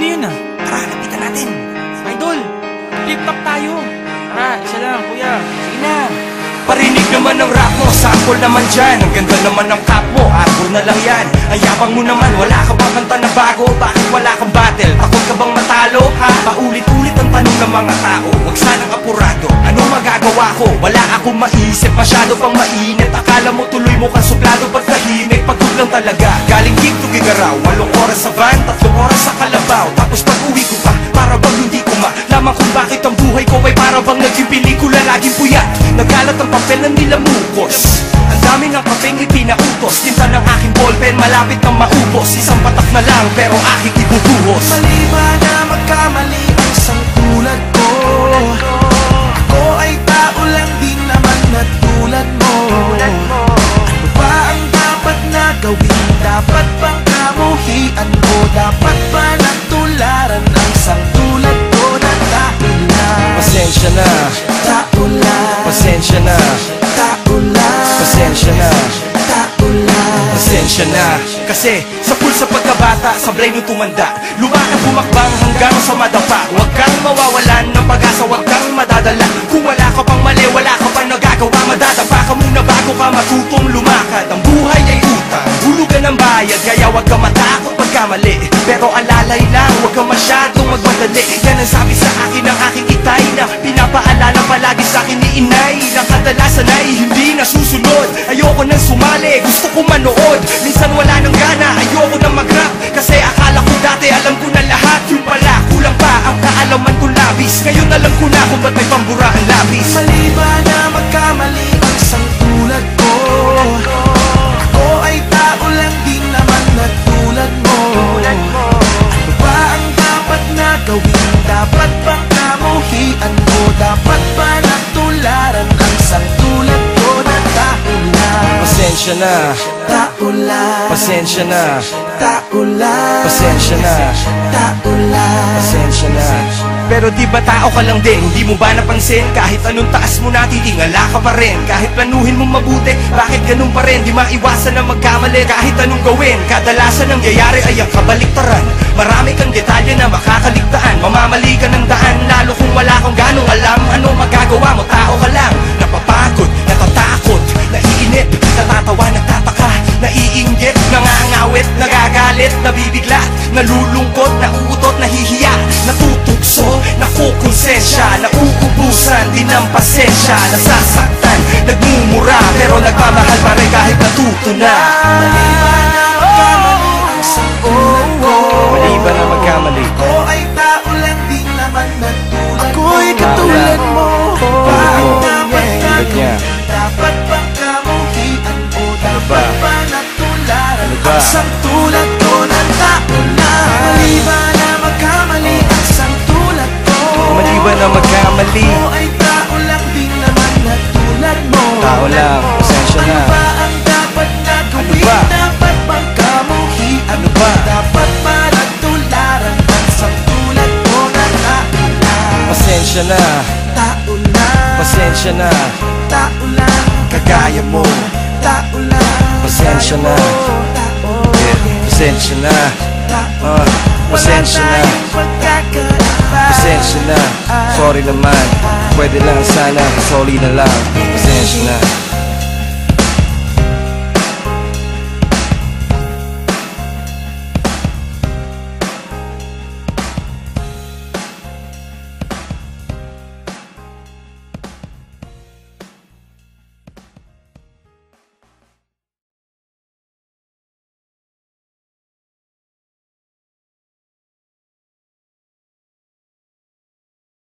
yun ah. Tara, lapitan natin. Idol, flip-top tayo. Tara, isa lang, kuya. Sige na. Parinig naman ng rap mo, sample naman dyan. Ang ganda naman ng cap mo, arbor na lang yan. Ang yabang mo naman, wala ka bang kanta na bago? Bakit wala kang battle? Takot ka bang matalo? Ha? Paulit-ulit ang tanong ng mga tao. Huwag sanang apurado, ano magagawa ko? Wala akong maisip, masyado pang mainit. Akala mo tuloy mo kang suplado pagkahimik. Pagod lang talaga, galing gig to gigaraw. 8 oras sa van, 3 oras sa kalabaw. Tapos pag uwi ko pa, para bang hindi ko malaman kung bakit ang buhay ko ay para bang naging pelikula. Laging puyat, nagkalat ang papel na nilamukos. Ang dami ng kapeng ipinautos. Tinta ng aking ballpen, malapit nang maubos. Isang patak na lang, pero aking ibubuhos. Mali ba na magkamali ang isang tulad ko? Ako ay tao lang din naman na tulad mo. Ano ba ang dapat na gawin? Dapat bang kamuhian ko? Dapat ba natularan ang isang tulad ko na tao lang? Pasensya na, Tao lang, pasensya na, tao lang, pasensya na, tao lang. pasensya na. Kasi sa pulsa pagkabata, sablay nung tumanda, lumakad bumakbang hanggang sa madapa. Huwag kang mawawalan ng pag-asa, huwag kang madadala. Kung wala ka pang mali, wala ka pang nagagawa, madadapa ka muna bago ka matutong lumakad. Ang buhay ay utang, hulugan ng bayad, kaya huwag ka matakot pagkamali. Pero alalay lang, huwag ka masyadong magmadali. Yan ang sabi sa akin ng aking itay, na pinapaalala palagi sa akin ni inay, na kadalasan ay hindi nasusunod. Ayoko nang sumali, gusto ko manood. Minsan wala nang gana, ayoko nang mag-rap, kasi akala ko dati alam ko na lahat. Yung pala, kulang pa ang kaalaman kong labis. Ngayon alam ko na kung ba't may pambura ang labis. Mali ba na magkamali ang isang tulad ko? Ako ay tao lang din naman na tulad mo. Ano ba ang dapat na gawin? Dapat bang kamuhian ko? Dapat ba natularan ang isang tulad ko na tao lang? Pasensya na, Tao lang, pasensya na, tao lang, pasensya na, tao lang. pasensya na. Pero di ba tao ka lang din? Di mo ba napansin? Kahit anong taas mo na, titingala ka pa rin. Kahit planuhin mong mabuti, bakit ganun pa rin? Di maiwasan na magkamali kahit anong gawin. Kadalasan ang nangyayari ay ang kabaliktaran. Marami kang detalye na makakaligtaan. Mamamali ka ng daan, lalo kung wala kang ganong alam. Ano magagawa mo? Tao ka lang. Napapagod, natatakot, naiinip, natatawa, nagtataka, naiinggit, nangangawit, nagagalit, nabibigla, nalulungkot, nauutot, nahihiya, natutugso, nakukonsensya, nauubusan din ng pasensya, nasasaktan, nagmumura, pero nagmamahal pa rin kahit natuto na. Mali ba na magkamali ang isang tulad ko? Mali ba na magkamali? Ako ay tao lang din naman na tulad mo. Ako'y katulad mo. Ba ang dapat na gawin? Dapat bang kamuhian ko? Dapat ba natularan ang isang tulad ko na tao lang? Mali ba na magkamali ang isang tulad ko? Mali ba na magkamali? Ako ay tao lang din naman na tulad mo. Tao lang, pasensya na. Ano ba ang dapat na gawin? ba? Dapat bang kamuhian Ano ba? Dapat ba natularan ang isang tulad ko na tao lang? Pasensya na, Tao lang, pasensya na, tao lang, kagaya mo. tao lang, Pasensya na. tao, Pasensya na, tao. pasensya na, Wala tayong pagkakaiba. pasensya na. Sorry naman, pwede lang sana, sorry na lang. Pasensya na.